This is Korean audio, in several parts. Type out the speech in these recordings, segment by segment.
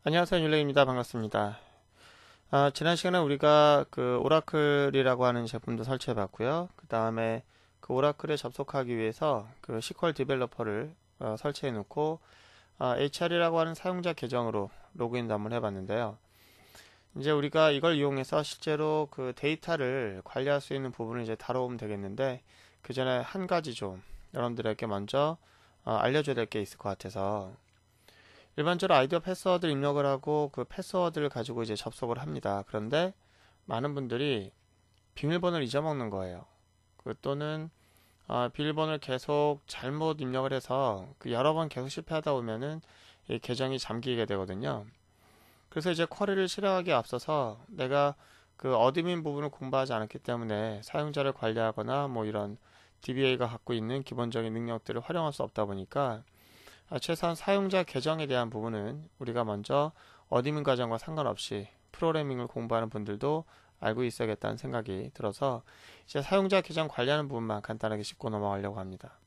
안녕하세요, 율레입니다. 반갑습니다. 지난 시간에 우리가 그 오라클이라고 하는 제품도 설치해 봤고요. 그 다음에 그 오라클에 접속하기 위해서 그 SQL 디벨로퍼를 설치해 놓고 HR이라고 하는 사용자 계정으로 로그인도 한번 해 봤는데요. 이제 우리가 이걸 이용해서 실제로 그 데이터를 관리할 수 있는 부분을 이제 다뤄보면 되겠는데, 그 전에 한 가지 좀 여러분들에게 먼저 알려줘야 될 게 있을 것 같아서, 일반적으로 아이디어 패스워드를 입력을 하고 그 패스워드를 가지고 이제 접속을 합니다. 그런데 많은 분들이 비밀번호를 잊어먹는 거예요. 또는 비밀번호를 계속 잘못 입력을 해서 그 여러 번 계속 실패하다 보면은 이 계정이 잠기게 되거든요. 그래서 이제 쿼리를 실행하기에 앞서서 내가 그 어드민 부분을 공부하지 않았기 때문에 사용자를 관리하거나 뭐 이런 DBA가 갖고 있는 기본적인 능력들을 활용할 수 없다 보니까 최소한 사용자 계정에 대한 부분은 우리가 먼저 어드민 과정과 상관없이 프로그래밍을 공부하는 분들도 알고 있어야겠다는 생각이 들어서 이제 사용자 계정 관리하는 부분만 간단하게 짚고 넘어가려고 합니다.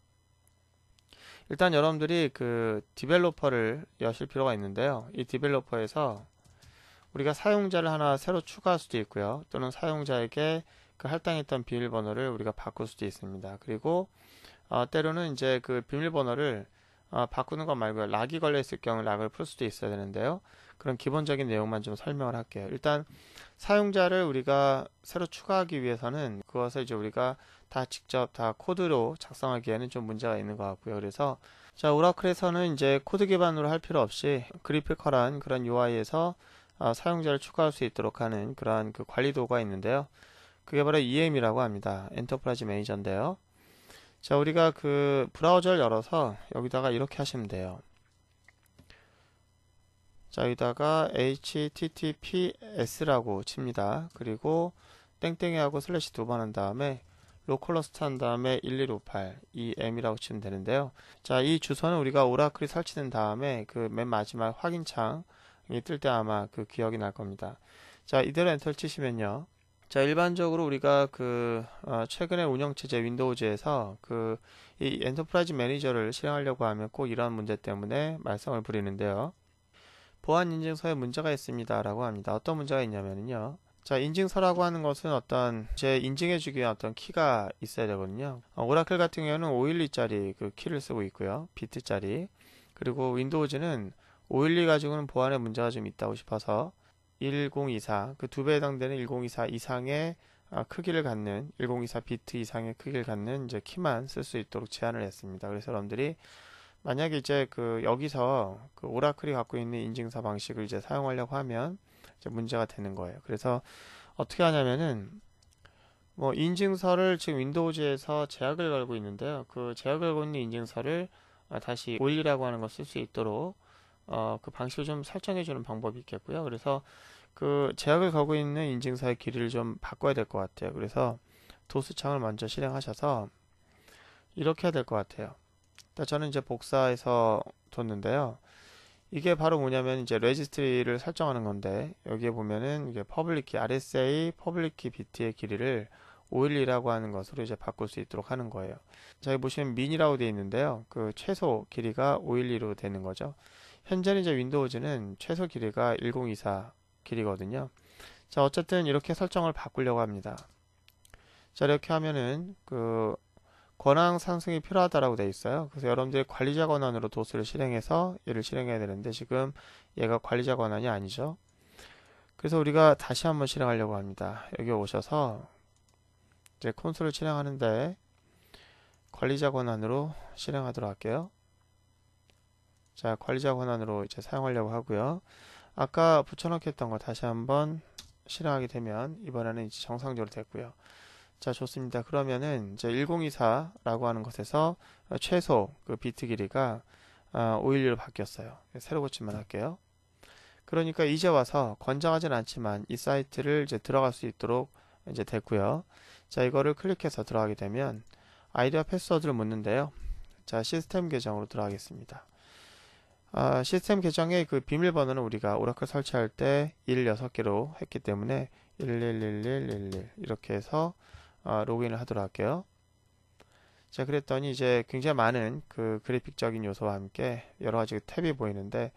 일단 여러분들이 그 디벨로퍼를 여실 필요가 있는데요. 이 디벨로퍼에서 우리가 사용자를 하나 새로 추가할 수도 있고요. 또는 사용자에게 그 할당했던 비밀번호를 우리가 바꿀 수도 있습니다. 그리고 때로는 이제 그 비밀번호를 바꾸는 것 말고요. 락이 걸려 있을 경우 락을 풀 수도 있어야 되는데요. 그런 기본적인 내용만 좀 설명을 할게요. 일단 사용자를 우리가 새로 추가하기 위해서는 그것을 이제 우리가 다 직접 다 코드로 작성하기에는 좀 문제가 있는 것 같고요. 그래서 자, 오라클에서는 이제 코드 기반으로 할 필요 없이 그래픽컬한 그런 UI에서 사용자를 추가할 수 있도록 하는 그러한 그 관리 도구가 있는데요. 그게 바로 EM이라고 합니다. 엔터프라이즈 매니저인데요. 자, 우리가 그 브라우저를 열어서 여기다가 이렇게 하시면 돼요. 자, 여기다가 https라고 칩니다. 그리고 땡땡이 하고 슬래시 두 번 한 다음에 로컬호스트 한 다음에 1158 em이라고 치면 되는데요. 자, 이 주소는 우리가 오라클이 설치된 다음에 그 맨 마지막 확인창이 뜰 때 아마 그 기억이 날 겁니다. 자, 이대로 엔터를 치시면요. 자, 일반적으로 우리가 그 최근에 운영체제 윈도우즈에서 그 이 엔터프라이즈 매니저를 실행하려고 하면 꼭 이러한 문제 때문에 말썽을 부리는데요. 보안 인증서에 문제가 있습니다 라고 합니다. 어떤 문제가 있냐면요. 자, 인증서라고 하는 것은 어떤 제 인증해주기 위한 어떤 키가 있어야 되거든요. 오라클 같은 경우는 512짜리 그 키를 쓰고 있고요. 비트짜리. 그리고 윈도우즈는 512 가지고는 보안에 문제가 좀 있다고 싶어서 1024, 그 두 배에 해당되는 1024 이상의 크기를 갖는 1024 비트 이상의 크기를 갖는 이제 키만 쓸 수 있도록 제한을 했습니다. 그래서 여러분들이 만약에 이제 그 여기서 그 오라클이 갖고 있는 인증서 방식을 이제 사용하려고 하면 이제 문제가 되는 거예요. 그래서 어떻게 하냐면은 뭐 인증서를 지금 윈도우즈에서 제약을 걸고 있는데요. 그 제약을 걸고 있는 인증서를 다시 512라고 하는 걸 쓸 수 있도록 그 방식을 좀 설정해 주는 방법이 있겠고요. 그래서 그 제약을 걸고 있는 인증서의 길이를 좀 바꿔야 될 것 같아요. 그래서 도스 창을 먼저 실행하셔서 이렇게 해야 될 것 같아요. 저는 이제 복사해서 뒀는데요. 이게 바로 뭐냐면 이제 레지스트리를 설정하는 건데, 여기에 보면은 이게 퍼블릭 키 RSA 퍼블릭 키 비트의 길이를 512라고 하는 것으로 이제 바꿀 수 있도록 하는 거예요. 자, 여기 보시면 민이라고 되어 있는데요. 그 최소 길이가 512로 되는 거죠. 현재는 이제 윈도우즈는 최소 길이가 1024 길이거든요. 자, 어쨌든 이렇게 설정을 바꾸려고 합니다. 자, 이렇게 하면은 그 권한 상승이 필요하다라고 되어 있어요. 그래서 여러분들이 관리자 권한으로 도스를 실행해서 얘를 실행해야 되는데 지금 얘가 관리자 권한이 아니죠. 그래서 우리가 다시 한번 실행하려고 합니다. 여기 오셔서 이제 콘솔을 실행하는데 관리자 권한으로 실행하도록 할게요. 자, 관리자 권한으로 이제 사용하려고 하고요. 아까 붙여넣기 했던 거 다시 한번 실행하게 되면 이번에는 이제 정상적으로 됐고요. 자, 좋습니다. 그러면은 이제 1024라고 하는 것에서 최소 그 비트 길이가 512로 바뀌었어요. 새로 고침만 할게요. 그러니까 이제 와서 권장하진 않지만 이 사이트를 이제 들어갈 수 있도록 이제 됐고요. 자, 이거를 클릭해서 들어가게 되면 아이디와 패스워드를 묻는데요. 자, 시스템 계정으로 들어가겠습니다. 시스템 계정의 그 비밀번호는 우리가 오라클 설치할 때 16개로 했기 때문에 111111 이렇게 해서 로그인을 하도록 할게요. 자, 그랬더니 이제 굉장히 많은 그 그래픽적인 요소와 함께 여러 가지 탭이 보이는데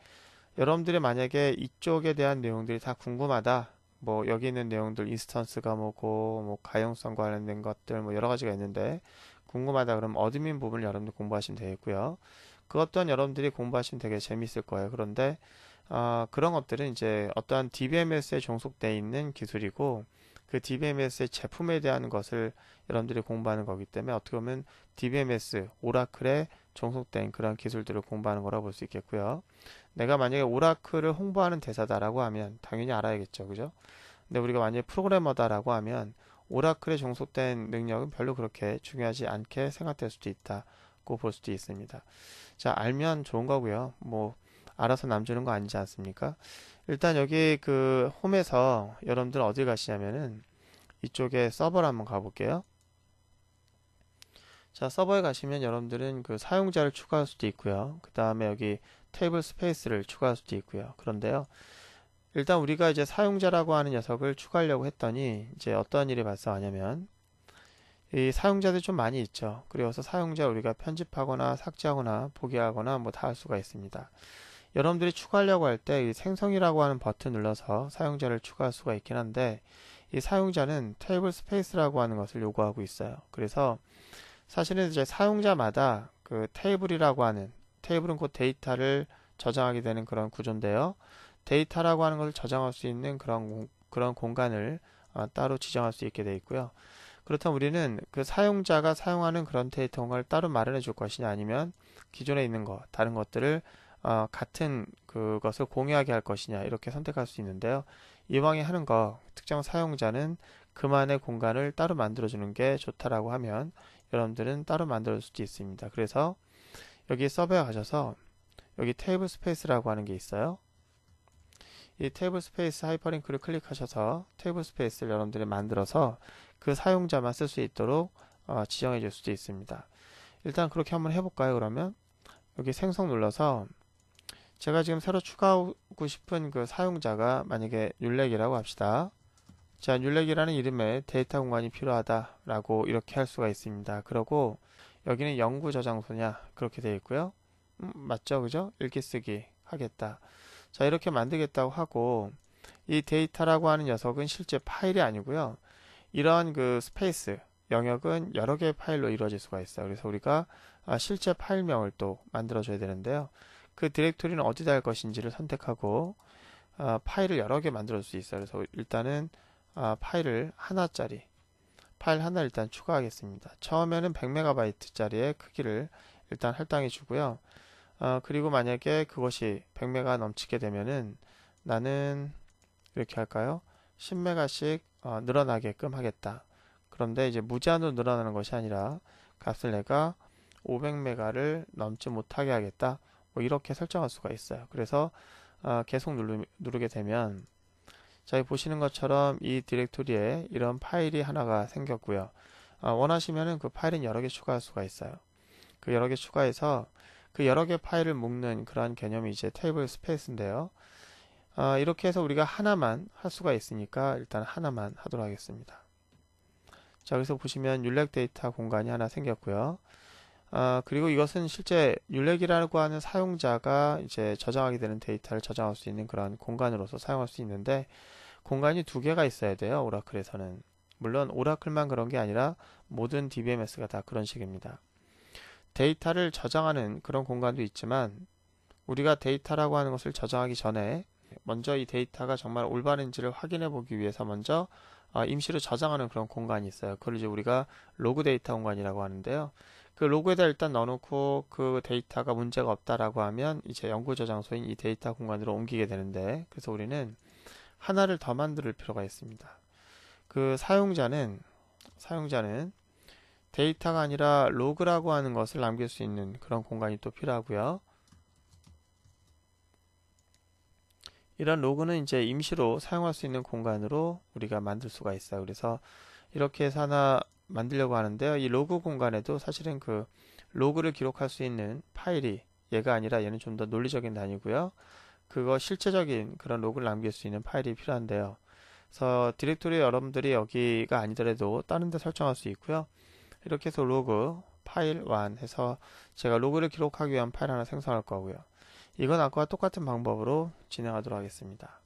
여러분들이 만약에 이쪽에 대한 내용들이 다 궁금하다. 뭐 여기 있는 내용들 인스턴스가 뭐고 뭐 가용성 관련된 것들 뭐 여러 가지가 있는데 궁금하다 그러면 어드민 부분을 여러분들 공부하시면 되겠고요. 그것 또한 여러분들이 공부하시면 되게 재밌을 거예요. 그런데 그런 것들은 이제 어떠한 DBMS에 종속되어 있는 기술이고 그 DBMS의 제품에 대한 것을 여러분들이 공부하는 거기 때문에 어떻게 보면 DBMS, 오라클에 종속된 그런 기술들을 공부하는 거라고 볼 수 있겠고요. 내가 만약에 오라클을 홍보하는 대사다라고 하면 당연히 알아야겠죠. 그죠? 근데 우리가 만약에 프로그래머다라고 하면 오라클에 종속된 능력은 별로 그렇게 중요하지 않게 생각될 수도 있다고 볼 수도 있습니다. 자, 알면 좋은 거고요. 뭐 알아서 남 주는 거 아니지 않습니까? 일단 여기 그 홈에서 여러분들 어디 가시냐면은 이쪽에 서버를 한번 가볼게요. 자, 서버에 가시면 여러분들은 그 사용자를 추가할 수도 있고요. 그 다음에 여기 테이블 스페이스를 추가할 수도 있고요. 그런데요. 일단 우리가 이제 사용자라고 하는 녀석을 추가하려고 했더니 이제 어떤 일이 발생하냐면 이 사용자들이 좀 많이 있죠. 그래서 사용자 우리가 편집하거나 삭제하거나 포기하거나 뭐 다 할 수가 있습니다. 여러분들이 추가하려고 할 때 이 생성이라고 하는 버튼 눌러서 사용자를 추가할 수가 있긴 한데 이 사용자는 테이블 스페이스라고 하는 것을 요구하고 있어요. 그래서 사실은 이제 사용자마다 그 테이블이라고 하는 테이블은 곧 데이터를 저장하게 되는 그런 구조인데요. 데이터라고 하는 것을 저장할 수 있는 그런 공간을 따로 지정할 수 있게 되어 있고요. 그렇다면 우리는 그 사용자가 사용하는 그런 데이터 공간을 따로 마련해 줄 것이냐 아니면 기존에 있는 것, 다른 것들을 같은 그것을 공유하게 할 것이냐 이렇게 선택할 수 있는데요. 이왕에 하는 거 특정 사용자는 그만의 공간을 따로 만들어 주는 게 좋다라고 하면 여러분들은 따로 만들 수도 있습니다. 그래서 여기 서버에 가셔서 여기 테이블 스페이스라고 하는 게 있어요. 이 테이블 스페이스 하이퍼링크를 클릭하셔서 테이블 스페이스를 여러분들이 만들어서 그 사용자만 쓸 수 있도록 지정해 줄 수도 있습니다. 일단 그렇게 한번 해볼까요? 그러면 여기 생성 눌러서 제가 지금 새로 추가하고 싶은 그 사용자가 만약에 율렉이라고 합시다. 자, 율렉이라는 이름의 데이터 공간이 필요하다라고 이렇게 할 수가 있습니다. 그러고 여기는 연구 저장소냐 그렇게 되어 있고요. 맞죠? 그죠? 읽기 쓰기 하겠다. 자, 이렇게 만들겠다고 하고 이 데이터라고 하는 녀석은 실제 파일이 아니고요. 이러한 그 스페이스 영역은 여러 개의 파일로 이루어질 수가 있어요. 그래서 우리가 실제 파일명을 또 만들어 줘야 되는데요. 그 디렉토리는 어디다 할 것인지를 선택하고 파일을 여러 개 만들어 줄 수 있어요. 그래서 일단은 파일을 하나짜리 파일 하나 일단 추가하겠습니다. 처음에는 100MB짜리의 크기를 일단 할당해 주고요. 그리고 만약에 그것이 100MB 넘치게 되면은 나는 이렇게 할까요? 10MB씩 늘어나게끔 하겠다. 그런데 이제 무제한으로 늘어나는 것이 아니라 값을 내가 500MB를 넘지 못하게 하겠다. 뭐 이렇게 설정할 수가 있어요. 그래서 계속 누르게 되면 자, 여기 보시는 것처럼 이 디렉토리에 이런 파일이 하나가 생겼고요. 원하시면은 그 파일은 여러 개 추가할 수가 있어요. 그 여러 개 추가해서 그 여러 개 파일을 묶는 그러한 개념이 이제 테이블 스페이스인데요. 이렇게 해서 우리가 하나만 할 수가 있으니까 일단 하나만 하도록 하겠습니다. 자, 그래서 보시면 율렉 데이터 공간이 하나 생겼고요. 그리고 이것은 실제 율렉이라고 하는 사용자가 이제 저장하게 되는 데이터를 저장할 수 있는 그런 공간으로서 사용할 수 있는데 공간이 두 개가 있어야 돼요. 오라클에서는. 물론 오라클만 그런 게 아니라 모든 DBMS가 다 그런 식입니다. 데이터를 저장하는 그런 공간도 있지만 우리가 데이터라고 하는 것을 저장하기 전에 먼저 이 데이터가 정말 올바른지를 확인해 보기 위해서 먼저 임시로 저장하는 그런 공간이 있어요. 그걸 이제 우리가 로그 데이터 공간이라고 하는데요. 그 로그에다 일단 넣어놓고 그 데이터가 문제가 없다라고 하면 이제 연구 저장소인 이 데이터 공간으로 옮기게 되는데 그래서 우리는 하나를 더 만들 필요가 있습니다. 그 사용자는 데이터가 아니라 로그라고 하는 것을 남길 수 있는 그런 공간이 또 필요하고요. 이런 로그는 이제 임시로 사용할 수 있는 공간으로 우리가 만들 수가 있어요. 그래서 이렇게 해서 하나 만들려고 하는데요. 이 로그 공간에도 사실은 그 로그를 기록할 수 있는 파일이 얘가 아니라 얘는 좀 더 논리적인 단위고요. 그거 실제적인 그런 로그를 남길 수 있는 파일이 필요한데요. 그래서 디렉토리 여러분들이 여기가 아니더라도 다른 데 설정할 수 있고요. 이렇게 해서 로그 파일 1 해서 제가 로그를 기록하기 위한 파일 하나 생성할 거고요. 이건 아까와 똑같은 방법으로 진행하도록 하겠습니다.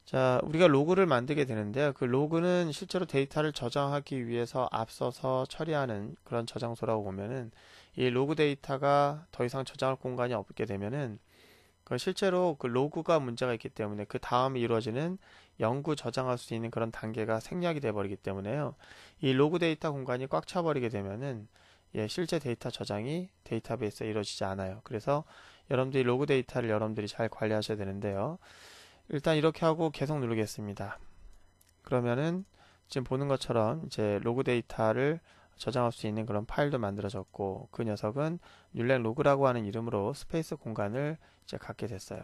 자, 우리가 로그를 만들게 되는데요. 그 로그는 실제로 데이터를 저장하기 위해서 앞서서 처리하는 그런 저장소라고 보면은, 이 로그 데이터가 더 이상 저장할 공간이 없게 되면은 실제로 그 로그가 문제가 있기 때문에 그 다음에 이루어지는 영구 저장할 수 있는 그런 단계가 생략이 돼 버리기 때문에요. 이 로그 데이터 공간이 꽉 차 버리게 되면은 실제 데이터 저장이 데이터베이스에 이루어지지 않아요. 그래서 여러분들이 로그 데이터를 여러분들이 잘 관리하셔야 되는데요. 일단 이렇게 하고 계속 누르겠습니다. 그러면은 지금 보는 것처럼 이제 로그 데이터를 저장할 수 있는 그런 파일도 만들어졌고, 그 녀석은 율렉 로그라고 하는 이름으로 스페이스 공간을 이제 갖게 됐어요.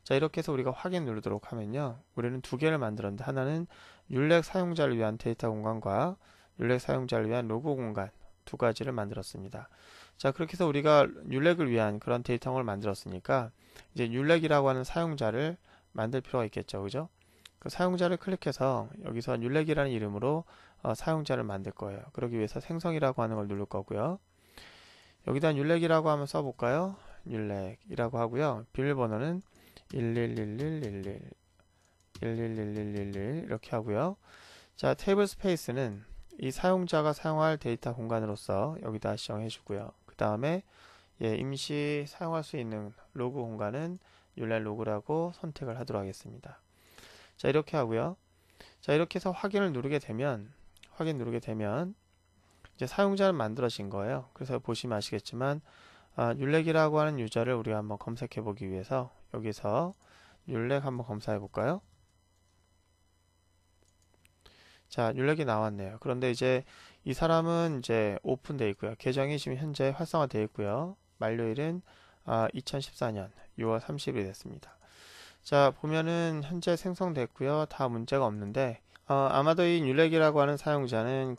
자, 이렇게 해서 우리가 확인 누르도록 하면요, 우리는 두 개를 만들었는데, 하나는 율렉 사용자를 위한 데이터 공간과 율렉 사용자를 위한 로그 공간 두 가지를 만들었습니다. 자, 그렇게 해서 우리가 율렉을 위한 그런 데이터를 만들었으니까 이제 율렉이라고 하는 사용자를 만들 필요가 있겠죠, 그죠? 그 사용자를 클릭해서 여기서 율렉이라는 이름으로 사용자를 만들 거예요. 그러기 위해서 생성이라고 하는 걸 누를 거고요. 여기다 율렉이라고 한번 써볼까요? 율렉이라고 하고요. 비밀번호는 111111 111111 이렇게 하고요. 자, 테이블 스페이스는 이 사용자가 사용할 데이터 공간으로서 여기다 지정해 주고요. 그 다음에 임시 사용할 수 있는 로그 공간은 율렉 로그라고 선택을 하도록 하겠습니다. 자, 이렇게 하고요. 자, 이렇게 해서 확인 누르게 되면 이제 사용자는 만들어진 거예요. 그래서 보시면 아시겠지만 율렉이라고 하는 유저를 우리가 한번 검색해 보기 위해서 여기서 율렉 한번 검사해 볼까요? 자, 율렉이 나왔네요. 그런데 이제 이 사람은 이제 오픈되어 있고요. 계정이 지금 현재 활성화되어 있고요. 만료일은 2014년 6월 30일이 됐습니다. 자, 보면은 현재 생성됐고요. 다 문제가 없는데 아마도 이 율렉이라고 하는 사용자는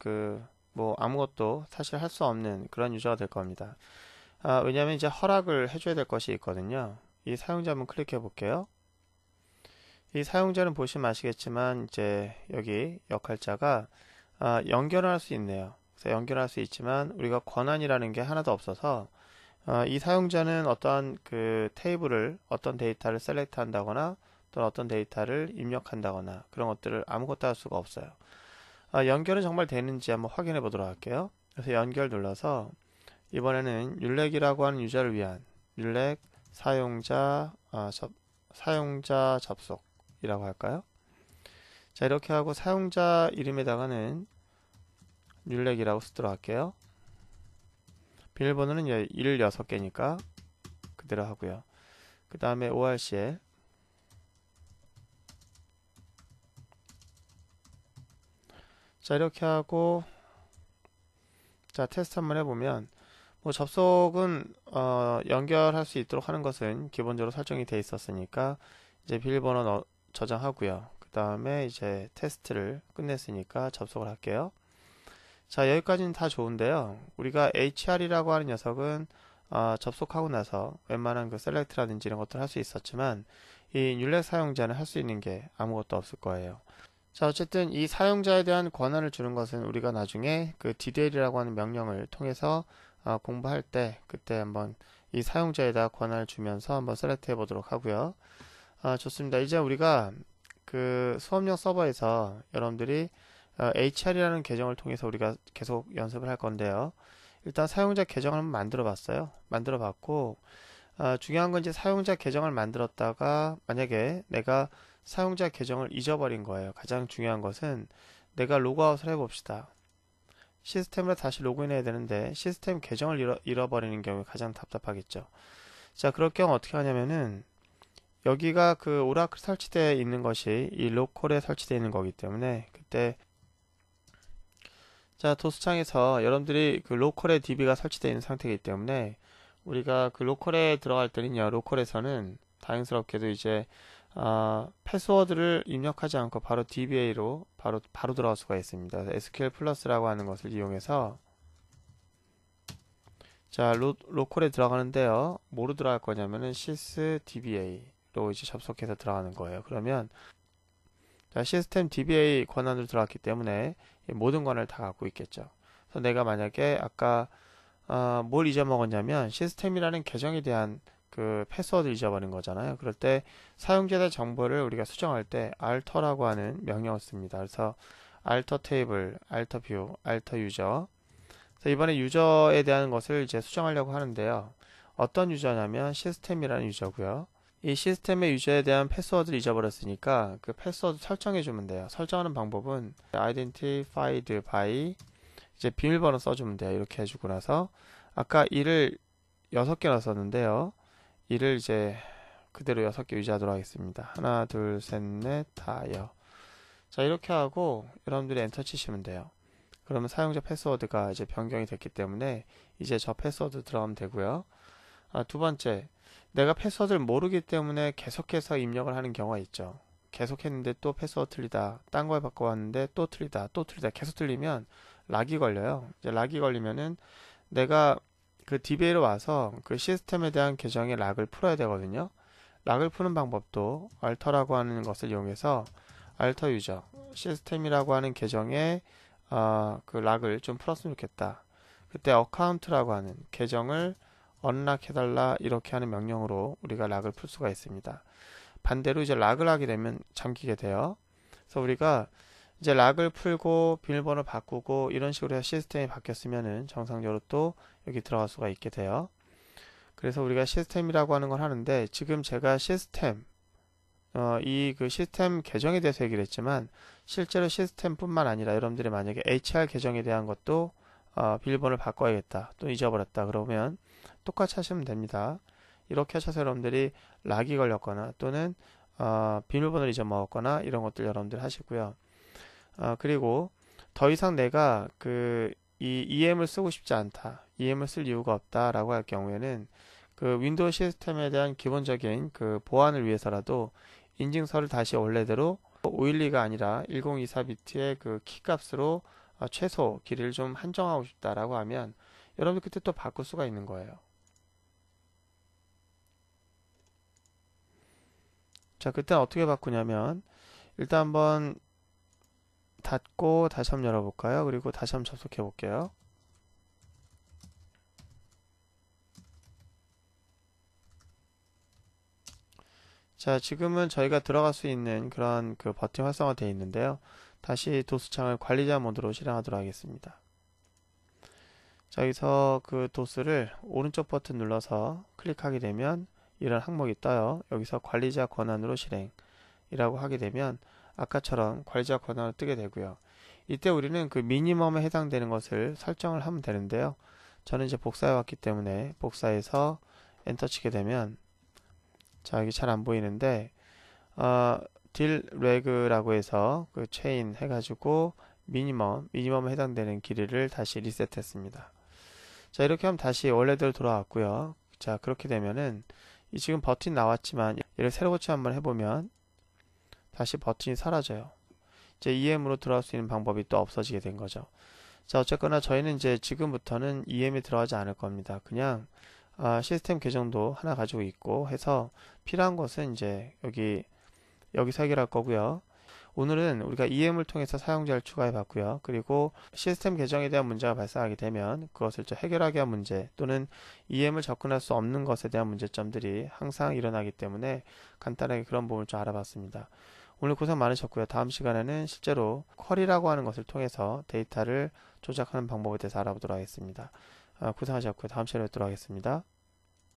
뭐 아무것도 사실 할 수 없는 그런 유저가 될 겁니다. 왜냐하면 이제 허락을 해줘야 될 것이 있거든요. 이 사용자 한번 클릭해 볼게요. 이 사용자는 보시면 아시겠지만 이제 여기 역할자가 연결을 할 수 있네요. 그래서 연결할 수 있지만 우리가 권한이라는 게 하나도 없어서 이 사용자는 어떤 그 테이블을 어떤 데이터를 셀렉트 한다거나 또는 어떤 데이터를 입력한다거나 그런 것들을 아무것도 할 수가 없어요. 연결은 정말 되는지 한번 확인해 보도록 할게요. 그래서 연결 눌러서 이번에는 율렉이라고 하는 유저를 위한 율렉 사용자 사용자 접속이라고 할까요? 자, 이렇게 하고 사용자 이름에다가는 율렉이라고 쓰도록 할게요. 비밀번호는 16개니까 그대로 하고요. 그 다음에 ORCL 자, 이렇게 하고 자, 테스트 한번 해보면 뭐 접속은 연결할 수 있도록 하는 것은 기본적으로 설정이 되어 있었으니까 이제 비밀번호 저장하고요. 그 다음에 이제 테스트를 끝냈으니까 접속을 할게요. 자, 여기까지는 다 좋은데요. 우리가 HR이라고 하는 녀석은 접속하고 나서 웬만한 그 셀렉트라든지 이런 것들 할 수 있었지만 이 율렉 사용자는 할 수 있는 게 아무것도 없을 거예요. 자, 어쨌든 이 사용자에 대한 권한을 주는 것은 우리가 나중에 그 DDL이라고 하는 명령을 통해서 공부할 때 그때 한번 이 사용자에다 권한을 주면서 한번 셀렉트 해 보도록 하고요. 좋습니다. 이제 우리가 그 수업용 서버에서 여러분들이 HR이라는 계정을 통해서 우리가 계속 연습을 할 건데요. 일단 사용자 계정을 한번 만들어 봤어요. 만들어 봤고 중요한 건 이제 사용자 계정을 만들었다가 만약에 내가 사용자 계정을 잊어버린 거예요. 가장 중요한 것은 내가 로그아웃을 해봅시다. 시스템으로 다시 로그인해야 되는데 시스템 계정을 잃어버리는 경우에 가장 답답하겠죠. 자, 그럴 경우 어떻게 하냐면은 여기가 그 오라클 설치되어 있는 것이 이 로컬에 설치되어 있는 거기 때문에 그때 자, 도스창에서 여러분들이 그 로컬에 DB가 설치되어 있는 상태이기 때문에 우리가 그 로컬에 들어갈 때는요, 로컬에서는 다행스럽게도 이제 패스워드를 입력하지 않고 바로 DBA로 바로 들어갈 수가 있습니다. SQL 플러스라고 하는 것을 이용해서 자, 로컬에 들어가는데요. 뭐로 들어갈 거냐면은 sys DBA로 이제 접속해서 들어가는 거예요. 그러면 자, 시스템 DBA 권한으로 들어갔기 때문에 모든 권한을 다 갖고 있겠죠. 그래서 내가 만약에 아까 뭘 잊어먹었냐면 시스템이라는 계정에 대한 그 패스워드를 잊어버린 거잖아요. 그럴 때 사용자의 정보를 우리가 수정할 때 alter라고 하는 명령을 씁니다. 그래서 alter table, alter view, alter user. 그래서 이번에 유저에 대한 것을 이제 수정하려고 하는데요. 어떤 유저냐면 시스템이라는 유저고요. 이 시스템의 유저에 대한 패스워드를 잊어버렸으니까 그 패스워드 설정해 주면 돼요. 설정하는 방법은 identified by 이제 비밀번호 써주면 돼요. 이렇게 해주고 나서 아까 1을 6개 넣었었는데요. 1을 이제 그대로 6개 유지하도록 하겠습니다. 하나, 둘, 셋, 넷, 다여. 자, 이렇게 하고 여러분들이 엔터 치시면 돼요. 그러면 사용자 패스워드가 이제 변경이 됐기 때문에 이제 저 패스워드 들어가면 되고요. 두 번째, 내가 패스워드를 모르기 때문에 계속해서 입력을 하는 경우가 있죠. 계속 했는데 또 패스워드 틀리다. 딴 거에 바꿔왔는데 또 틀리다. 또 틀리다. 계속 틀리면 락이 걸려요. 이제 락이 걸리면은 내가 그 DBA로 와서 그 시스템에 대한 계정의 락을 풀어야 되거든요. 락을 푸는 방법도 alter라고 하는 것을 이용해서 alter user, 시스템이라고 하는 계정의 그 락을 좀 풀었으면 좋겠다. 그때 account라고 하는 계정을 unlock 해달라 이렇게 하는 명령으로 우리가 락을 풀 수가 있습니다. 반대로 이제 락을 하게 되면 잠기게 돼요. 그래서 우리가 이제 락을 풀고 비밀번호 바꾸고 이런 식으로 해서 시스템이 바뀌었으면은 정상적으로 또 여기 들어갈 수가 있게 돼요. 그래서 우리가 시스템이라고 하는 걸 하는데 지금 제가 시스템 이 그 시스템 계정에 대해서 얘기를 했지만 실제로 시스템뿐만 아니라 여러분들이 만약에 HR 계정에 대한 것도 비밀번호를 바꿔야겠다 또 잊어버렸다 그러면 똑같이 하시면 됩니다. 이렇게 하셔서 여러분들이 락이 걸렸거나 또는 비밀번호를 잊어먹었거나 이런 것들 여러분들 하시고요. 그리고 더 이상 내가 이 EM을 쓰고 싶지 않다. EM을 쓸 이유가 없다 라고 할 경우에는 그 윈도우 시스템에 대한 기본적인 그 보안을 위해서라도 인증서를 다시 원래대로 512가 아니라 1024비트의 그 키 값으로 최소 길이를 좀 한정하고 싶다라고 하면 여러분들 그때 또 바꿀 수가 있는 거예요. 자, 그때 어떻게 바꾸냐면 일단 한번 닫고 다시 한번 열어볼까요? 그리고 다시 한번 접속해 볼게요. 자, 지금은 저희가 들어갈 수 있는 그런 그 버튼 활성화되어 있는데요. 다시 도스창을 관리자 모드로 실행하도록 하겠습니다. 자, 여기서 그 도스를 오른쪽 버튼 눌러서 클릭하게 되면 이런 항목이 떠요. 여기서 관리자 권한으로 실행이라고 하게 되면 아까처럼 관리자 권한으로 뜨게 되고요. 이때 우리는 그 미니멈에 해당되는 것을 설정을 하면 되는데요. 저는 이제 복사해 왔기 때문에 복사해서 엔터 치게 되면 자, 여기 잘 안 보이는데 딜 레그라고 해서 그 체인 해가지고 미니멈에 해당되는 길이를 다시 리셋했습니다. 자, 이렇게 하면 다시 원래대로 돌아왔고요. 자, 그렇게 되면은 이 지금 버튼이 나왔지만 얘를 새로 고치 한번 해보면 다시 버튼이 사라져요. 이제 EM으로 들어갈 수 있는 방법이 또 없어지게 된 거죠. 자, 어쨌거나 저희는 이제 지금부터는 EM에 들어가지 않을 겁니다. 그냥 시스템 계정도 하나 가지고 있고 해서 필요한 것은 이제 여기서 해결할 거고요. 오늘은 우리가 EM을 통해서 사용자를 추가해 봤고요. 그리고 시스템 계정에 대한 문제가 발생하게 되면 그것을 해결하기 위한 문제 또는 EM을 접근할 수 없는 것에 대한 문제점들이 항상 일어나기 때문에 간단하게 그런 부분을 좀 알아봤습니다. 오늘 고생 많으셨고요. 다음 시간에는 실제로 쿼리라고 하는 것을 통해서 데이터를 조작하는 방법에 대해서 알아보도록 하겠습니다. 고생하셨고요. 다음 시간에 뵙도록 하겠습니다.